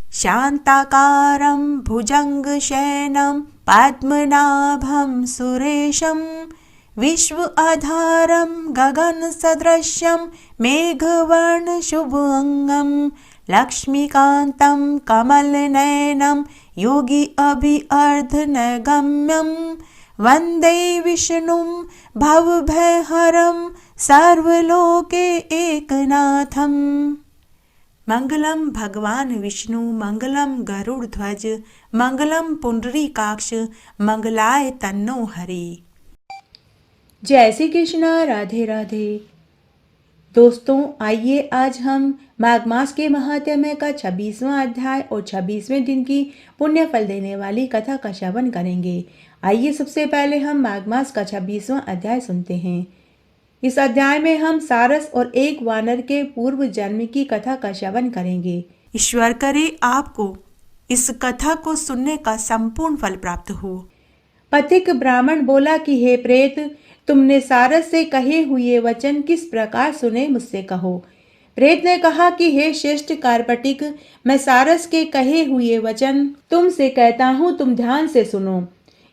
शान्ताकारं भुजङ्गशयनं पद्मनाभं सुरेशं विश्व आधारं गगनसदृशं मेघवर्णशुभाङ्गं लक्ष्मीकान्तं कमलनयनं योगी अभिअर्धनगम्यं वन्दे विष्णुं भवभयहरं सर्वलोके एकनाथम्। मंगलम भगवान विष्णु, मंगलम गरुड़ ध्वज, मंगलम पुंडरीकाक्ष, मंगलाय तन्नो हरि। जय श्री कृष्ण। राधे राधे। दोस्तों, आइए आज हम माघ मास के महात्म्य का 26वां अध्याय और 26वें दिन की पुण्य फल देने वाली कथा का श्रवण करेंगे। आइए सबसे पहले हम माघ मास का 26वां अध्याय सुनते हैं। इस अध्याय में हम सारस और एक वानर के पूर्व जन्म की कथा का श्रवण करेंगे। ईश्वर करे आपको इस कथा को सुनने का संपूर्ण फल प्राप्त हो। पथिक ब्राह्मण बोला कि हे प्रेत, तुमने सारस से कहे हुए वचन किस प्रकार सुने, मुझसे कहो। प्रेत ने कहा कि हे श्रेष्ठ कार्पटिक, मैं सारस के कहे हुए वचन तुमसे कहता हूँ, तुम ध्यान से सुनो।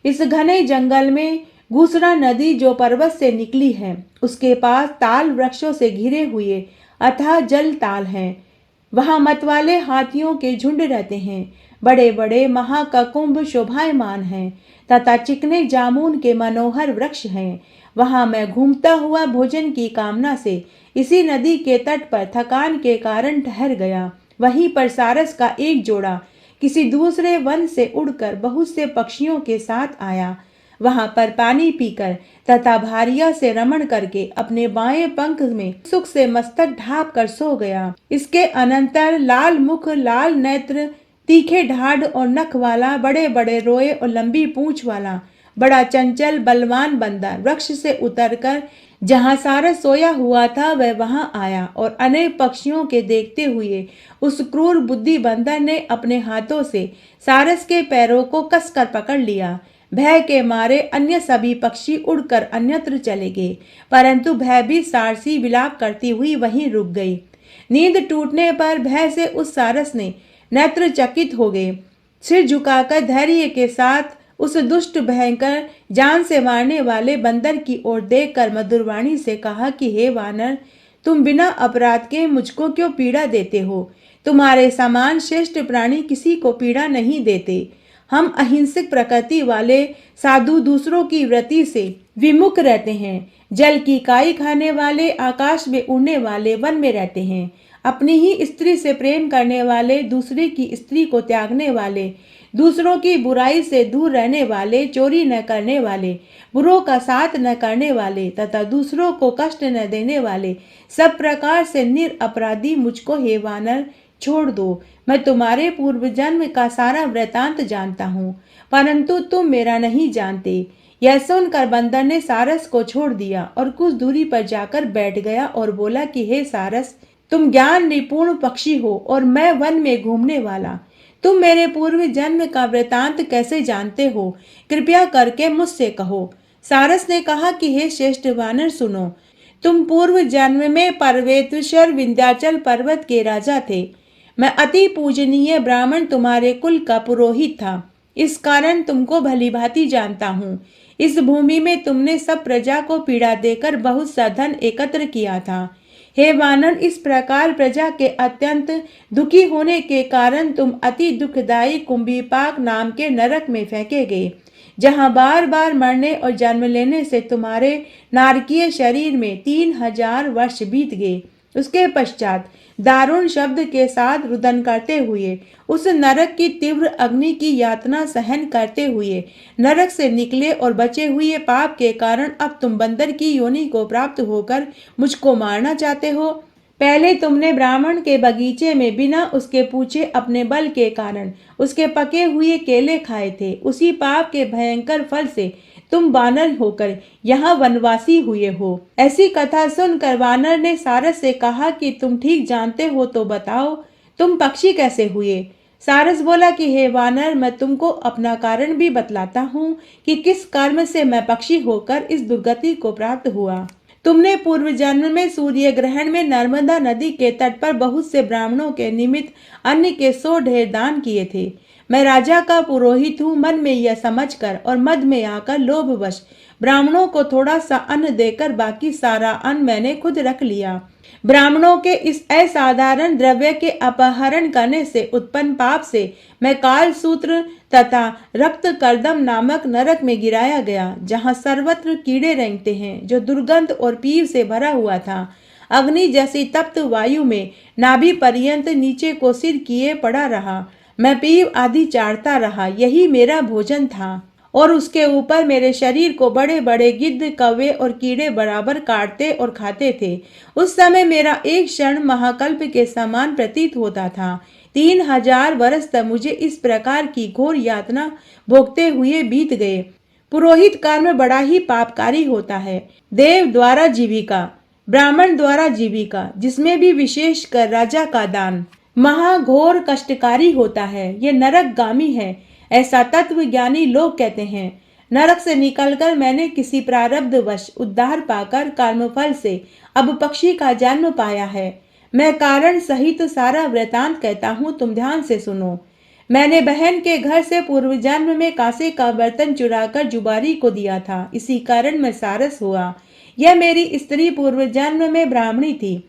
इस घने जंगल में घूसरा नदी जो पर्वत से निकली है, उसके पास ताल वृक्षों से घिरे हुए अथाह जल ताल हैं। वहां मतवाले हाथियों के झुंड रहते हैं। बड़े बड़े महाककुंभ शोभायमान हैं तथा चिकने जामुन के मनोहर वृक्ष हैं। वहां मैं घूमता हुआ भोजन की कामना से इसी नदी के तट पर थकान के कारण ठहर गया। वहीं पर सारस का एक जोड़ा किसी दूसरे वन से उड़कर बहुत से पक्षियों के साथ आया। वहां पर पानी पीकर तथा भारिया से रमण करके अपने बाएं पंख में सुख से मस्तक ढाप कर सो गया। इसके अनंतर लाल मुख, लाल नेत्र, तीखे ढाढ़ और नख वाला, बड़े बड़े रोए और लंबी पूंछ वाला बड़ा चंचल बलवान बंदर वृक्ष से उतरकर जहां सारस सोया हुआ था वह वहां आया और अनेक पक्षियों के देखते हुए उस क्रूर बुद्धि बंदर ने अपने हाथों से सारस के पैरों को कसकर पकड़ लिया। भय के मारे अन्य सभी पक्षी उड़कर अन्यत्र चले गए, परंतु भयभीत सारसी विलाप करती हुई वहीं रुक गई। नींद टूटने पर भय से उस सारस ने नेत्र चकित हो गए। सिर झुकाकर धैर्य के साथ उस दुष्ट भयंकर जान से मारने वाले बंदर की ओर देखकर मधुरवाणी से कहा कि हे वानर, तुम बिना अपराध के मुझको क्यों पीड़ा देते हो? तुम्हारे समान श्रेष्ठ प्राणी किसी को पीड़ा नहीं देते। हम अहिंसक प्रकृति वाले साधु दूसरों की वृत्ति से विमुख रहते हैं। जल की काई खाने वाले, आकाश में उड़ने वाले, वन में रहते हैं। अपनी ही स्त्री से प्रेम करने वाले, दूसरे की स्त्री को त्यागने वाले, दूसरों की बुराई से दूर रहने वाले, चोरी न करने वाले, बुरों का साथ न करने वाले तथा दूसरों को कष्ट न देने वाले, सब प्रकार से निरपराधी मुझको हे वानर छोड़ दो। मैं तुम्हारे पूर्व जन्म का सारा वृतांत जानता हूँ, परंतु तुम मेरा नहीं जानते। यह सुनकर बंदर ने सारस को छोड़ दिया और कुछ दूरी पर जाकर बैठ गया और बोला कि हे सारस, तुम ज्ञान निपुण पक्षी हो और मैं वन में घूमने वाला। तुम मेरे पूर्व जन्म का वृतांत कैसे जानते हो? कृपया करके मुझसे कहो। सारस ने कहा कि हे श्रेष्ठ वानर, सुनो। तुम पूर्व जन्म में पर्वतेश्वर विंध्याचल पर्वत के राजा थे। मैं अति पूजनीय ब्राह्मण तुम्हारे कुल का पुरोहित था, इस कारण तुमको भली भांति जानता हूँ। इस भूमि में तुमने सब प्रजा को पीड़ा देकर बहुत सा धन एकत्र किया था। हे वानर, इस प्रकार प्रजा के अत्यंत दुखी होने के कारण तुम अति दुखदायी कुंभीपाक नाम के नरक में फेंके गए, जहां बार बार मरने और जन्म लेने से तुम्हारे नारकीय शरीर में 3000 वर्ष बीत गए। उसके पश्चात दारुण शब्द के साथ रुदन करते हुए उस नरक की तीव्र अग्नि की यातना सहन करते हुए नरक से निकले और बचे हुए पाप के कारण अब तुम बंदर की योनि को प्राप्त होकर मुझको मारना चाहते हो। पहले तुमने ब्राह्मण के बगीचे में बिना उसके पूछे अपने बल के कारण उसके पके हुए केले खाए थे। उसी पाप के भयंकर फल से तुम वानर होकर यहाँ वनवासी हुए हो। ऐसी कथा सुनकर वानर ने सारस से कहा कि तुम ठीक जानते हो तो बताओ, तुम पक्षी कैसे हुए? सारस बोला कि हे वानर, मैं तुमको अपना कारण भी बतलाता हूँ कि किस कर्म से मैं पक्षी होकर इस दुर्गति को प्राप्त हुआ। तुमने पूर्व जन्म में सूर्य ग्रहण में नर्मदा नदी के तट पर बहुत से ब्राह्मणों के निमित्त अन्न के 100 ढेर दान किए थे। मैं राजा का पुरोहित हूँ, मन में यह समझकर और मद में आकर लोभवश ब्राह्मणों को थोड़ा सा अन्न देकर बाकी सारा अन्न मैंने खुद रख लिया। ब्राह्मणों के इस असाधारण द्रव्य के अपहरण करने से उत्पन्न पाप से मैं काल सूत्र तथा रक्त कर्दम नामक नरक में गिराया गया, जहाँ सर्वत्र कीड़े रेंगते हैं, जो दुर्गंध और पीव से भरा हुआ था। अग्नि जैसी तप्त वायु में नाभि पर्यंत नीचे को सिर किए पड़ा रहा। मैं पीव आदि चाटता रहा, यही मेरा भोजन था। और उसके ऊपर मेरे शरीर को बड़े बड़े गिद्ध, कौवे और कीड़े बराबर काटते और खाते थे। उस समय मेरा एक क्षण महाकल्प के समान प्रतीत होता था। 3000 वर्ष तक मुझे इस प्रकार की घोर यातना भोगते हुए बीत गए। पुरोहित कर्म बड़ा ही पापकारी होता है। देव द्वारा जीविका, ब्राह्मण द्वारा जीविका, जिसमें भी विशेष कर राजा का दान महाघोर कष्टकारी होता है। ये नरकगामी है, ऐसा तत्वज्ञानी लोग कहते हैं। नरक से निकलकर मैंने किसी प्रारब्धवश उद्धार पाकर कर्मफल से अब पक्षी का जन्म पाया है। मैं कारण सहित सारा वृतांत कहता हूँ, तुम ध्यान से सुनो। मैंने बहन के घर से पूर्व जन्म में कांसे का बर्तन चुराकर जुबारी को दिया था, इसी कारण मैं सारस हुआ। यह मेरी स्त्री पूर्व जन्म में ब्राह्मणी थी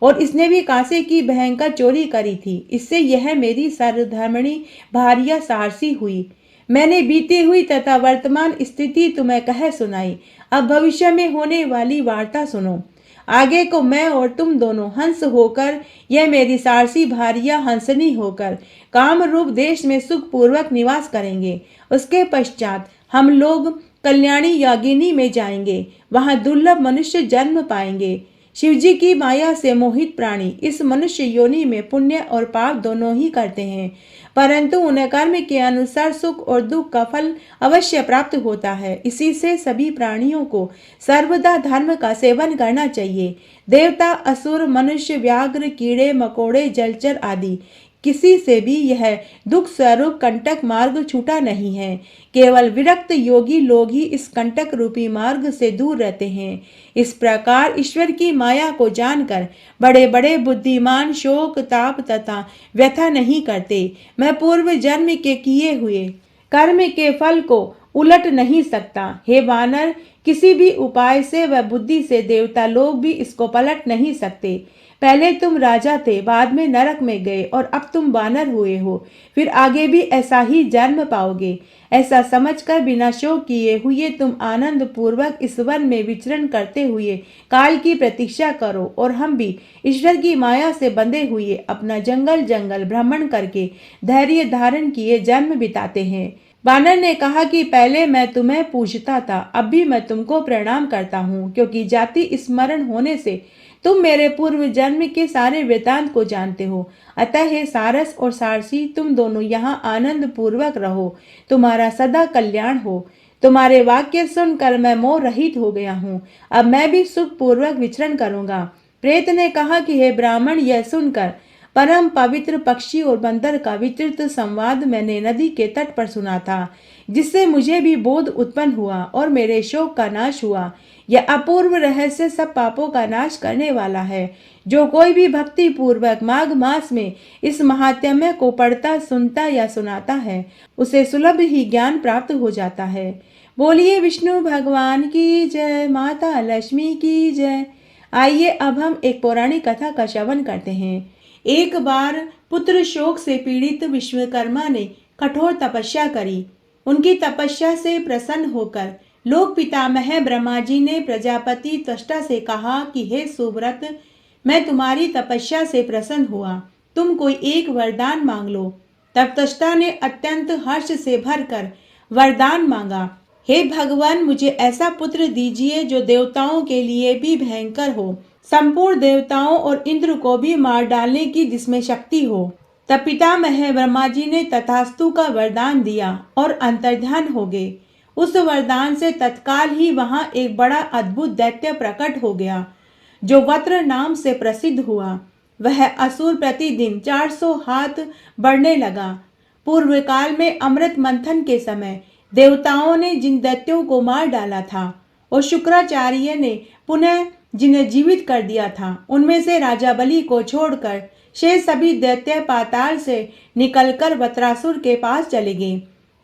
और इसने भी कांसे की भयंकर चोरी करी थी। इससे यह मेरी सरधर्मिणी भार्या सारसी हुई। मैंने बीती हुई तथा वर्तमान स्थिति तुम्हें कह सुनाई। अब भविष्य में होने वाली वार्ता सुनो। आगे को मैं और तुम दोनों हंस होकर, यह मेरी सारसी भार्या हंसनी होकर काम रूप देश में सुख पूर्वक निवास करेंगे। उसके पश्चात हम लोग कल्याणी यागिनी में जाएंगे, वहां दुर्लभ मनुष्य जन्म पाएंगे। शिवजी की माया से मोहित प्राणी इस मनुष्य योनि में पुण्य और पाप दोनों ही करते हैं, परंतु उन्हें कर्म के अनुसार सुख और दुख का फल अवश्य प्राप्त होता है। इसी से सभी प्राणियों को सर्वदा धर्म का सेवन करना चाहिए। देवता, असुर, मनुष्य, व्याघ्र, कीड़े मकोड़े, जलचर आदि किसी से भी यह दुख स्वरूप कंटक मार्ग छूटा नहीं है। केवल विरक्त योगी लोग ही इस कंटक रूपी मार्ग से दूर रहते हैं। इस प्रकार ईश्वर की माया को जानकर बड़े बड़े बुद्धिमान शोक, ताप तथा व्यथा नहीं करते। मैं पूर्व जन्म के किए हुए कर्म के फल को उलट नहीं सकता। हे वानर, किसी भी उपाय से व बुद्धि से देवता लोग भी इसको पलट नहीं सकते। पहले तुम राजा थे, बाद में नरक में गए और अब तुम वानर हुए हो, फिर आगे भी ऐसा ही जन्म पाओगे। ऐसा समझकर बिना शोक किए हुए तुम आनंद पूर्वक इस वन में विचरण करते हुए काल की प्रतीक्षा करो, और हम भी ईश्वर की माया से बंधे हुए अपना जंगल जंगल भ्रमण करके धैर्य धारण किए जन्म बिताते हैं। वानर ने कहा कि पहले मैं तुम्हें पूछता था, अब भी मैं तुमको प्रणाम करता हूँ, क्योंकि जाति स्मरण होने से तुम मेरे पूर्व जन्म के सारे वृतांत को जानते हो। अतः हे सारस और सारसी, तुम दोनों यहाँ आनंद पूर्वक रहो, तुम्हारा सदा कल्याण हो। तुम्हारे वाक्य सुनकर मैं मोह रहित हो गया हूँ, अब मैं भी सुख पूर्वक विचरण करूंगा। प्रेत ने कहा कि हे ब्राह्मण, यह सुनकर परम पवित्र पक्षी और बंदर का विस्तृत संवाद मैंने नदी के तट पर सुना था, जिससे मुझे भी बोध उत्पन्न हुआ और मेरे शोक का नाश हुआ। यह अपूर्व रहस्य सब पापों का नाश करने वाला है। जो कोई भी भक्ति पूर्वक माघ मास में इस महात्म्य को पढ़ता, सुनता या सुनाता है, उसे सुलभ ही ज्ञान प्राप्त हो जाता है। बोलिए विष्णु भगवान की जय, माता लक्ष्मी की जय। आइए अब हम एक पौराणिक कथा का श्रवण करते हैं। एक बार पुत्र शोक से पीड़ित विश्वकर्मा ने कठोर तपस्या करी। उनकी तपस्या से प्रसन्न होकर लोक पितामह ब्रह्मा जी ने प्रजापति त्वष्टा से कहा कि हे सुव्रत, मैं तुम्हारी तपस्या से प्रसन्न हुआ, तुम कोई एक वरदान मांग लो। तब त्वष्टा ने अत्यंत हर्ष से भरकर वरदान मांगा, हे भगवान, मुझे ऐसा पुत्र दीजिए जो देवताओं के लिए भी भयंकर हो, संपूर्ण देवताओं और इंद्र को भी मार डालने की जिसमें शक्ति हो। तब पितामह ब्रह्मा जी ने तथास्तु का वरदान दिया और अंतर्ध्यान हो गए। उस वरदान से तत्काल ही वहां एक बड़ा अद्भुत दैत्य प्रकट हो गया, जो वत्र नाम से प्रसिद्ध हुआ। वह असुर प्रतिदिन 400 हाथ बढ़ने लगा। पूर्व काल में अमृत मंथन के समय देवताओं ने जिन दैत्यों को मार डाला था और शुक्राचार्य ने पुनः जिन्हें जीवित कर दिया था। उनमें से राजा बलि को छोड़कर शेष सभी दैत्य पाताल से निकलकर वत्रासुर के पास चले गए।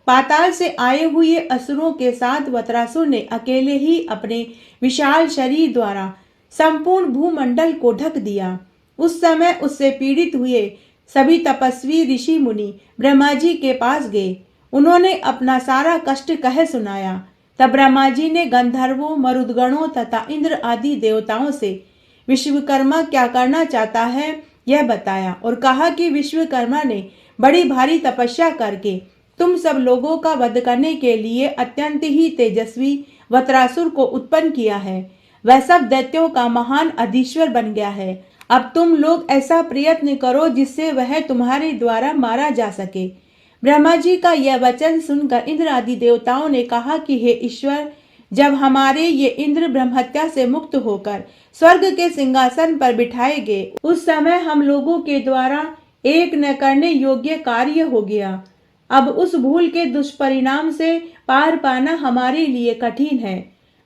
पाताल से आए हुए असुरों के साथ वत्रासुर ने अकेले ही अपने विशाल शरीर द्वारा संपूर्ण भूमंडल को ढक दिया। उस समय उससे पीड़ित हुए सभी तपस्वी ऋषि मुनि ब्रह्मा जी के पास गए। उन्होंने अपना सारा कष्ट कह सुनाया। तब ब्रह्मा जी ने गंधर्वों, मरुदगणों तथा इंद्र आदि देवताओं से विश्वकर्मा क्या करना चाहता है यह बताया और कहा कि विश्वकर्मा ने बड़ी भारी तपस्या करके तुम सब लोगों का वध करने के लिए अत्यंत ही तेजस्वी वत्रासुर को उत्पन्न किया है। वह सब दैत्यों का महान अधीश्वर बन गया है। अब तुम लोग ऐसा प्रयत्न करो जिससे वह तुम्हारे द्वारा मारा जा सके। ब्रह्मा जी का यह वचन सुनकर इंद्र आदि देवताओं ने कहा कि हे ईश्वर, जब हमारे ये इंद्र ब्रह्महत्या से मुक्त होकर स्वर्ग के सिंहासन पर बिठाए गए उस समय हम लोगों के द्वारा एक न करने योग्य कार्य हो गया। अब उस भूल के दुष्परिणाम से पार पाना हमारे लिए कठिन है।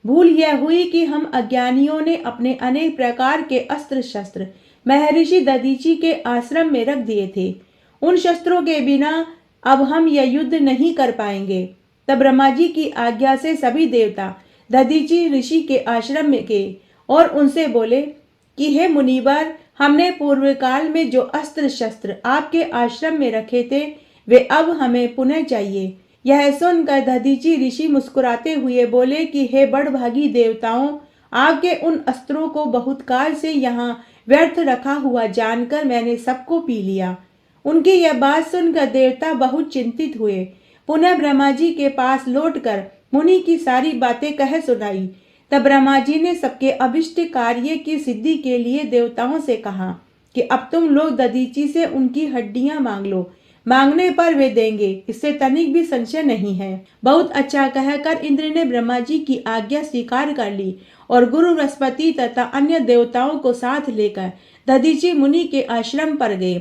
भूल यह हुई कि हम अज्ञानियों ने अपने अनेक प्रकार के अस्त्र शस्त्र महर्षि दधीचि के आश्रम में रख दिए थे। उन शस्त्रों के बिना अब हम यह युद्ध नहीं कर पाएंगे। तब ब्रह्मा जी की आज्ञा से सभी देवता दधीचि ऋषि के आश्रम में गए और उनसे बोले कि हे मुनिवर, हमने पूर्व काल में जो अस्त्र शस्त्र आपके आश्रम में रखे थे वे अब हमें पुनः चाहिए। यह सुनकर दधीचि ऋषि मुस्कुराते हुए बोले कि हे बड़भागी देवताओं, आपके उन अस्त्रों को बहुत काल से यहाँ व्यर्थ रखा हुआ जानकर मैंने सबको पी लिया। उनकी यह बात सुनकर देवता बहुत चिंतित हुए। पुनः ब्रह्मा जी के पास लौटकर मुनि की सारी बातें कह सुनाई। तब ब्रह्मा जी ने सबके अभिष्ट कार्य की सिद्धि के लिए देवताओं से कहा कि अब तुम लोग दधीचि से उनकी हड्डियां मांग लो। मांगने पर वे देंगे, इससे तनिक भी संशय नहीं है। बहुत अच्छा कहकर इंद्र ने ब्रह्मा जी की आज्ञा स्वीकार कर ली और गुरु बृहस्पति तथा अन्य देवताओं को साथ लेकर दधीचि मुनि के आश्रम पर गए।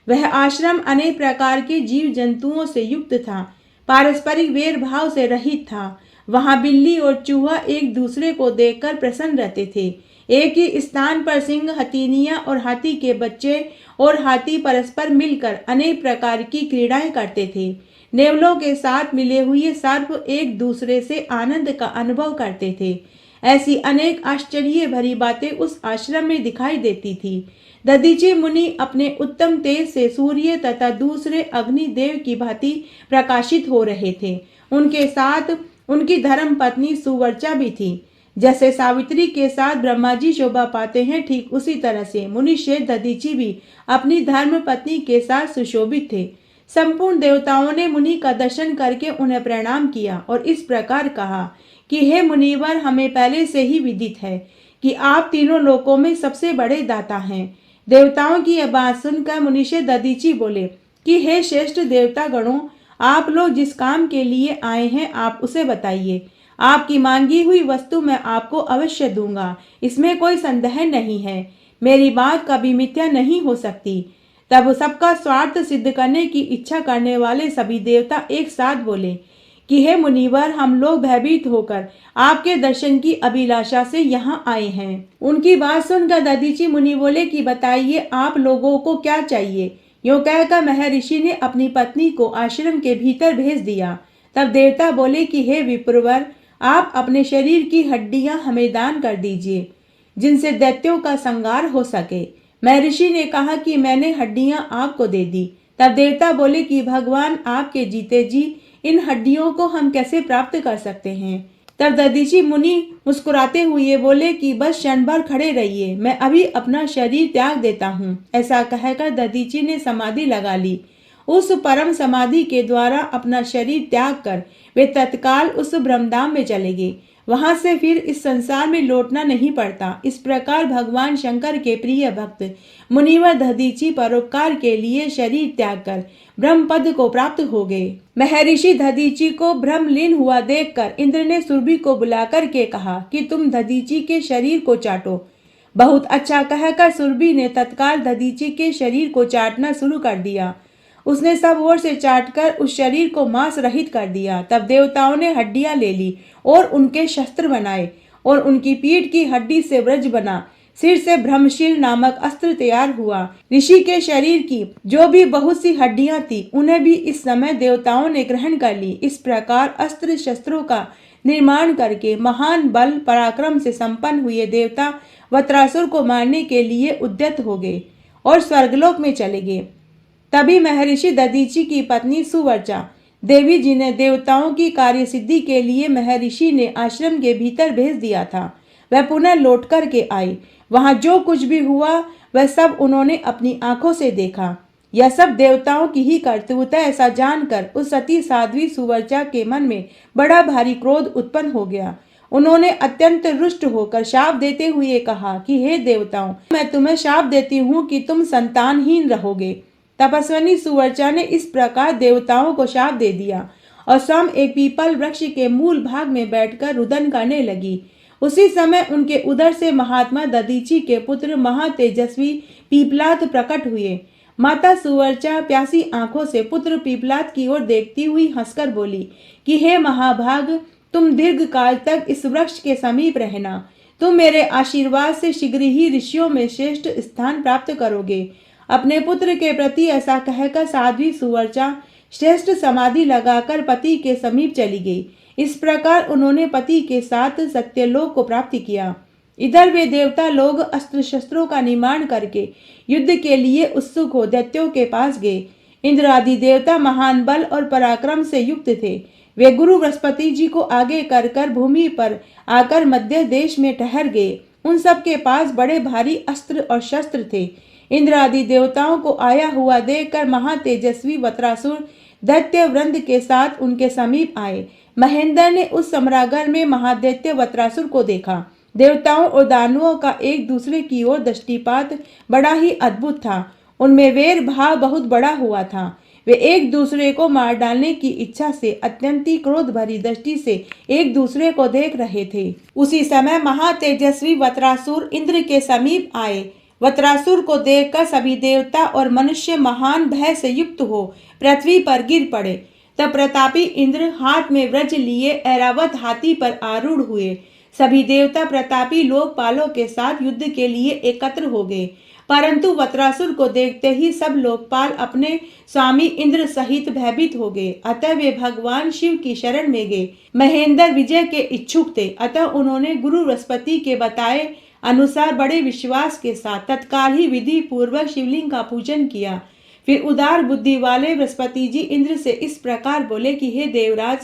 वह आश्रम अनेक प्रकार के जीव जंतुओं से युक्त था, पारस्परिक वेर भाव से रहित था। वहां बिल्ली और चूहा एक दूसरे को देखकर प्रसन्न रहते थे। एक ही स्थान पर सिंह, हथीनियां और हाथी के बच्चे और हाथी परस्पर मिलकर अनेक प्रकार की क्रीड़ाएं करते थे। नेवलों के साथ मिले हुए सर्प एक दूसरे से आनंद का अनुभव करते थे। ऐसी अनेक आश्चर्य भरी बातें उस आश्रम में दिखाई देती थी। दधीचि मुनि अपने उत्तम तेज से सूर्य तथा दूसरे अग्निदेव की भांति प्रकाशित हो रहे थे। उनके साथ उनकी धर्म पत्नी सुवर्चा भी थी। जैसे सावित्री के साथ ब्रह्मा जी शोभा पाते हैं, ठीक उसी तरह से मुनिश्रेष्ठ दधीचि भी अपनी धर्म पत्नी के साथ सुशोभित थे। संपूर्ण देवताओं ने मुनि का दर्शन करके उन्हें प्रणाम किया और इस प्रकार कहा कि हे मुनिवर, हमें पहले से ही विदित है कि आप तीनों लोकों में सबसे बड़े दाता हैं। देवताओं की यह बात सुनकर मुनिश्रेष्ठ दधीचि बोले कि हे श्रेष्ठ देवता गणों, आप लोग जिस काम के लिए आए हैं आप उसे बताइए। आपकी मांगी हुई वस्तु मैं आपको अवश्य दूंगा, इसमें कोई संदेह नहीं है। मेरी बात कभी मिथ्या नहीं हो सकती। तब सबका स्वार्थ सिद्ध करने की इच्छा करने वाले सभी देवता एक साथ बोले कि हे मुनिवर, हम लोग भयभीत होकर आपके दर्शन की अभिलाषा से यहाँ आए हैं। उनकी बात सुनकर दधीचि मुनि बोले कि बताइए आप लोगों को क्या चाहिए। यूं कहकर महर्षि ने अपनी पत्नी को आश्रम के भीतर भेज दिया। तब देवता बोले कि हे विप्रवर, आप अपने शरीर की हड्डियां हमें दान कर दीजिए जिनसे दैत्यों का संहार हो सके। महर्षि ने कहा कि मैंने हड्डियां आपको दे दी। तब देवता बोले कि भगवान, आपके जीते जी इन हड्डियों को हम कैसे प्राप्त कर सकते हैं। तब दधीचि मुनि मुस्कुराते हुए बोले कि बस क्षण भर खड़े रहिए, मैं अभी अपना शरीर त्याग देता हूँ। ऐसा कहकर दधीचि ने समाधि लगा ली। उस परम समाधि के द्वारा अपना शरीर त्याग कर वे तत्काल उस ब्रह्मधाम में चले गए। वहां से फिर इस संसार में लौटना नहीं पड़ता। इस प्रकार भगवान शंकर के प्रिय भक्त मुनिवर दधीचि परोपकार के लिए शरीर त्याग कर ब्रह्म पद को प्राप्त हो गए। महर्षि दधीचि को ब्रह्मलीन हुआ देखकर इंद्र ने सुरभि को बुलाकर के कहा कि तुम दधीचि के शरीर को चाटो। बहुत अच्छा कहकर सुरभि ने तत्काल दधीचि के शरीर को चाटना शुरू कर दिया। उसने सब ओर से चाटकर उस शरीर को मांस रहित कर दिया। तब देवताओं ने हड्डियां ले ली और उनके शस्त्र बनाए और उनकी पीठ की हड्डी से व्रज बना। सिर से ब्रह्मशील नामक अस्त्र तैयार हुआ। ऋषि के शरीर की जो भी बहुत सी हड्डियां थी उन्हें भी इस समय देवताओं ने ग्रहण कर ली। इस प्रकार अस्त्र शस्त्रों का निर्माण करके महान बल पराक्रम से संपन्न हुए देवता वत्रासुर को मारने के लिए उद्यत हो गए और स्वर्गलोक में चले गए। तभी महर्षि दधीचि की पत्नी सुवर्चा देवी जी ने देवताओं की कार्य सिद्धि के लिए महर्षि ने आश्रम के भीतर भेज दिया था। वह पुनः लौट कर के आई। वहां जो कुछ भी हुआ वह सब उन्होंने अपनी आंखों से देखा। यह सब देवताओं की ही करतूत है ऐसा जानकर उस सती साध्वी सुवर्चा के मन में बड़ा भारी क्रोध उत्पन्न हो गया। उन्होंने अत्यंत रुष्ट होकर शाप देते हुए कहा कि हे देवताओं, मैं तुम्हें शाप देती हूँ कि तुम संतानहीन रहोगे। तपस्विनी सुवर्चा ने इस प्रकार देवताओं को शाप दे दिया और स्वयं एक पीपल वृक्ष के मूल भाग में बैठकर रुदन करने लगी। उसी समय उनके उदर से महात्मा दधीचि के पुत्र महातेजस्वी पीपलाद प्रकट हुए। माता सुवर्चा प्यासी आंखों से पुत्र पीपलाद की ओर देखती हुई हंसकर बोली कि हे महाभाग, तुम दीर्घ काल तक इस वृक्ष के समीप रहना। तुम मेरे आशीर्वाद से शीघ्र ही ऋषियों में श्रेष्ठ स्थान प्राप्त करोगे। अपने पुत्र के प्रति ऐसा कहकर साध्वी सुवर्चा श्रेष्ठ समाधि लगाकर पति के समीप चली गई। इस प्रकार उन्होंने पति के साथ सत्यलोक को प्राप्त किया। इधर वे देवता लोग अस्त्र शस्त्रों का निर्माण करके युद्ध के लिए उत्सुक हो दैत्यों के पास गए। इंद्र आदि देवता महान बल और पराक्रम से युक्त थे। वे गुरु बृहस्पति जी को आगे कर भूमि पर आकर मध्य देश में ठहर गए। उन सब के पास बड़े भारी अस्त्र और शस्त्र थे। इंद्र आदि देवताओं को आया हुआ देखकर महातेजस्वी वत्रासुर दैत्य वृंद के साथ उनके समीप आए। महेंद्र ने उस सम्रागर में महादैत्य वत्रासुर को देखा। देवताओं और दानवों का एक दूसरे की ओर दृष्टिपात बड़ा ही अद्भुत था। उनमें वैर भाव बहुत बड़ा हुआ था। वे एक दूसरे को मार डालने की इच्छा से अत्यंत क्रोध भरी दृष्टि से एक दूसरे को देख रहे थे। उसी समय महातेजस्वी वत्रासुर इंद्र के समीप आए। वत्रासुर को देखकर सभी देवता और मनुष्य महान भय से युक्त हो पृथ्वी पर गिर पड़े। तब प्रतापी इंद्र हाथ में वज्र लिए ऐरावत हाथी पर आरूढ़ हुए। सभी देवता प्रतापी लोकपालों के साथ युद्ध के लिए एकत्र हो गए, परंतु वत्रासुर को देखते ही सब लोकपाल अपने स्वामी इंद्र सहित भयभीत हो गए। अतः वे भगवान शिव की शरण में गए। महेंद्र विजय के इच्छुक थे, अतः उन्होंने गुरु बृहस्पति के बताए अनुसार बड़े विश्वास के साथ तत्काल ही विधि पूर्वक शिवलिंग का पूजन किया। फिर उदार बुद्धि वाले बृहस्पति जी इंद्र से इस प्रकार बोले कि हे देवराज,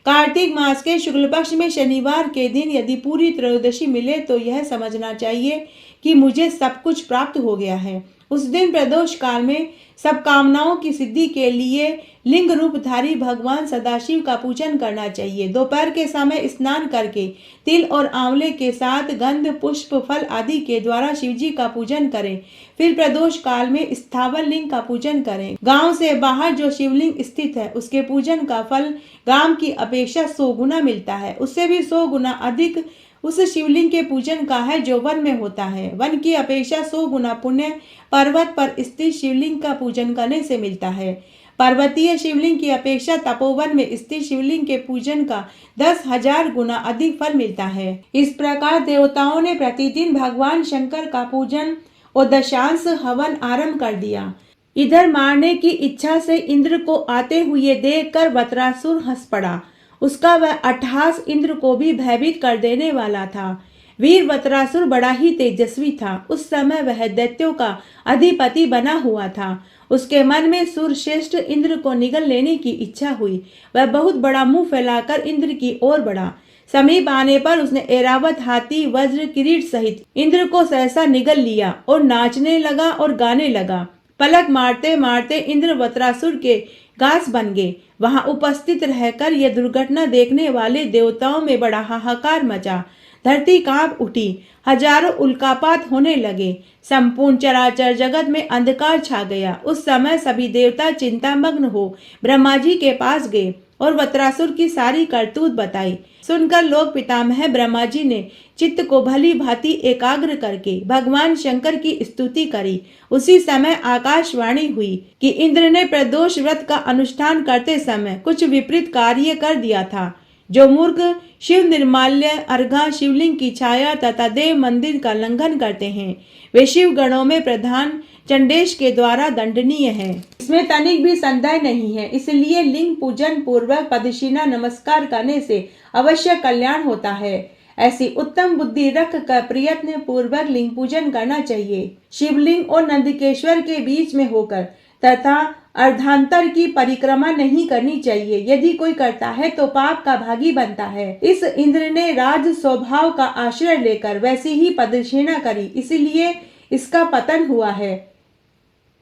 कार्तिक मास के शुक्ल पक्ष में शनिवार के दिन यदि पूरी त्रयोदशी मिले तो यह समझना चाहिए कि मुझे सब कुछ प्राप्त हो गया है। उस दिन प्रदोष काल में सब कामनाओं की सिद्धि के लिए लिंग रूपधारी भगवान सदाशिव का पूजन करना चाहिए। दोपहर के समय स्नान करके तिल और आंवले के साथ गंध पुष्प फल आदि के द्वारा शिवजी का पूजन करें। फिर प्रदोष काल में स्थावर लिंग का पूजन करें। गांव से बाहर जो शिवलिंग स्थित है उसके पूजन का फल गांव की अपेक्षा 100 गुना मिलता है। उससे भी 100 गुना अधिक उस शिवलिंग के पूजन का है जो वन में होता है। वन की अपेक्षा 100 गुना पुण्य पर्वत पर स्थित शिवलिंग का पूजन करने से मिलता है। पर्वतीय शिवलिंग की अपेक्षा तपोवन में स्थित शिवलिंग के पूजन का 10,000 गुना अधिक फल मिलता है। इस प्रकार देवताओं ने प्रतिदिन भगवान शंकर का पूजन और दशांश हवन आरंभ कर दिया। इधर मारने की इच्छा से इंद्र को आते हुए देखकर वत्रासुर हंस पड़ा। उसका वह अट्टहास इंद्र को भी भयभीत कर देने वाला था। वीर वत्रासुर बड़ा ही तेजस्वी था। उस समय वह दैत्यों का अधिपति बना हुआ था। उसके मन में सुरश्रेष्ठ इंद्र को निगल लेने की इच्छा हुई। वह बहुत बड़ा मुंह फैलाकर इंद्र की ओर बढ़ा। समीप आने पर उसने ऐरावत हाथी वज्र किरीट सहित इंद्र को सहसा निगल लिया और नाचने लगा और गाने लगा। पलक मारते मारते इंद्र वत्रासुर के घास बन गए। वहां उपस्थित रहकर यह दुर्घटना देखने वाले देवताओं में बड़ा हाहाकार मचा। धरती कांप उठी। हजारों उल्कापात होने लगे। संपूर्ण चराचर जगत में अंधकार छा गया। उस समय सभी देवता चिंतामग्न हो ब्रह्मा जी के पास गए और वत्रासुर की सारी करतूत बताई। सुनकर लोक पितामह ब्रह्मा जी ने चित्त को भली भांति एकाग्र करके भगवान शंकर की स्तुति करी। उसी समय आकाशवाणी हुई कि इंद्र ने प्रदोष व्रत का अनुष्ठान करते समय कुछ विपरीत कार्य कर दिया था, जो मूर्ख शिव निर्माल्य अर्घा शिवलिंग की छाया तथा देव मंदिर का उल्लंघन करते हैं वे शिव गणों में प्रधान चंडेश के द्वारा दंडनीय है। इसमें तनिक भी संदेह नहीं है। इसलिए लिंग पूजन पूर्वक पदशिना नमस्कार करने से अवश्य कल्याण होता है। ऐसी उत्तम बुद्धि रख कर प्रयत्न पूर्वक लिंग पूजन करना चाहिए। शिवलिंग और नंदकेश्वर के बीच में होकर तथा अर्धांतर की परिक्रमा नहीं करनी चाहिए। यदि कोई करता है तो पाप का भागी बनता है। इस इंद्र ने राज स्वभाव का आश्रय लेकर वैसी ही पदक्षिणा करी, इसलिए इसका पतन हुआ है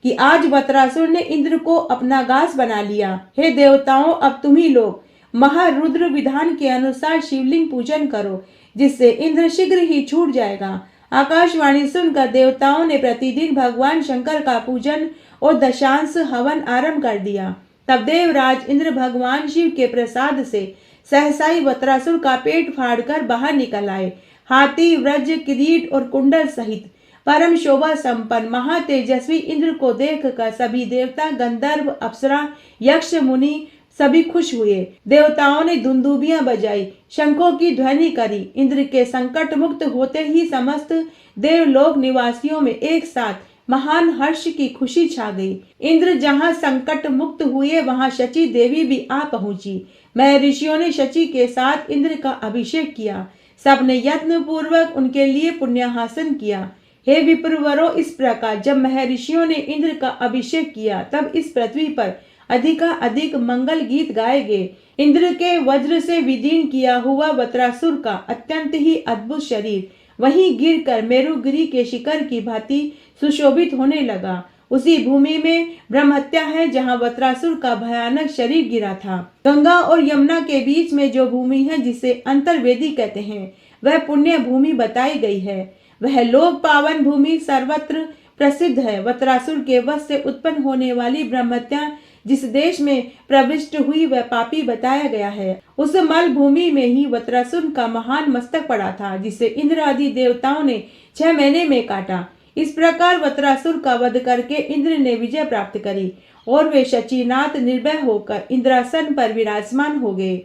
कि आज वत्रासुर ने इंद्र को अपना गास बना लिया। हे देवताओं, अब तुम ही लोग महारुद्र विधान के अनुसार शिवलिंग पूजन करो, जिससे इंद्र शीघ्र ही छूट जाएगा। आकाशवाणी सुनकर देवताओं ने प्रतिदिन भगवान शंकर का पूजन और दशांश हवन आरंभ कर दिया। तब देवराज इंद्र भगवान शिव के प्रसाद से सहसा ही वत्रासुर का पेट फाड़कर बाहर निकल आए। हाथी, व्रज, किरीट और कुंडल सहित परम शोभा संपन्न महातेजस्वी इंद्र को देखकर सभी देवता, गंधर्व, अप्सरा, यक्ष, मुनि सभी खुश हुए। देवताओं ने दुंदुभियां बजाई, शंखों की ध्वनि करी। इंद्र के संकट मुक्त होते ही समस्त देवलोक निवासियों में एक साथ महान हर्ष की खुशी छा गई। इंद्र जहां संकट मुक्त हुए वहां शची देवी भी आ पहुंची। महर्षियों ने शची के साथ इंद्र का अभिषेक किया। सबने यत्न पूर्वक उनके लिए पुण्याहासन किया। हे विप्रवरों, इस प्रकार जब महर्षियों ने इंद्र का अभिषेक किया तब इस पृथ्वी पर अधिक मंगल गीत गाए गए। इंद्र के वज्र से विदीर्ण किया हुआ वत्रासुर का अत्यंत ही अद्भुत शरीर वहीं गिरकर मेरुगिरी के शिखर की भांति सुशोभित होने लगा। उसी भूमि में ब्रह्महत्या है जहां वत्रासुर का भयानक शरीर गिरा था। गंगा और यमुना के बीच में जो भूमि है जिसे अंतर्वेदी कहते हैं वह पुण्य भूमि बताई गई है। वह लोक पावन भूमि सर्वत्र प्रसिद्ध है। वत्रासुर के वश से उत्पन्न होने वाली ब्रह्महत्या जिस देश में प्रविष्ट हुई वह पापी बताया गया है। उस मल भूमि में ही वत्रासुर का महान मस्तक पड़ा था, जिसे इंद्र आदि देवताओं ने 6 महीने में काटा। इस प्रकार वत्रासुर का वध करके इंद्र ने विजय प्राप्त करी और वे शचीनाथ निर्भय होकर इंद्रासन पर विराजमान हो गए।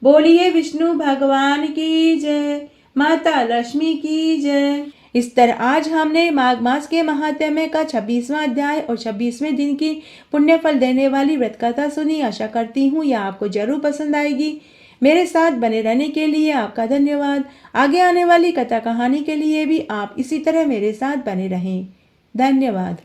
बोलिए विष्णु भगवान की जय, माता लक्ष्मी की जय। इस तरह आज हमने माघ मास के महात्म्य का 26वां अध्याय और 26वें दिन की पुण्य फल देने वाली व्रत कथा सुनी। आशा करती हूँ यह आपको जरूर पसंद आएगी। मेरे साथ बने रहने के लिए आपका धन्यवाद। आगे आने वाली कथा कहानी के लिए भी आप इसी तरह मेरे साथ बने रहें। धन्यवाद।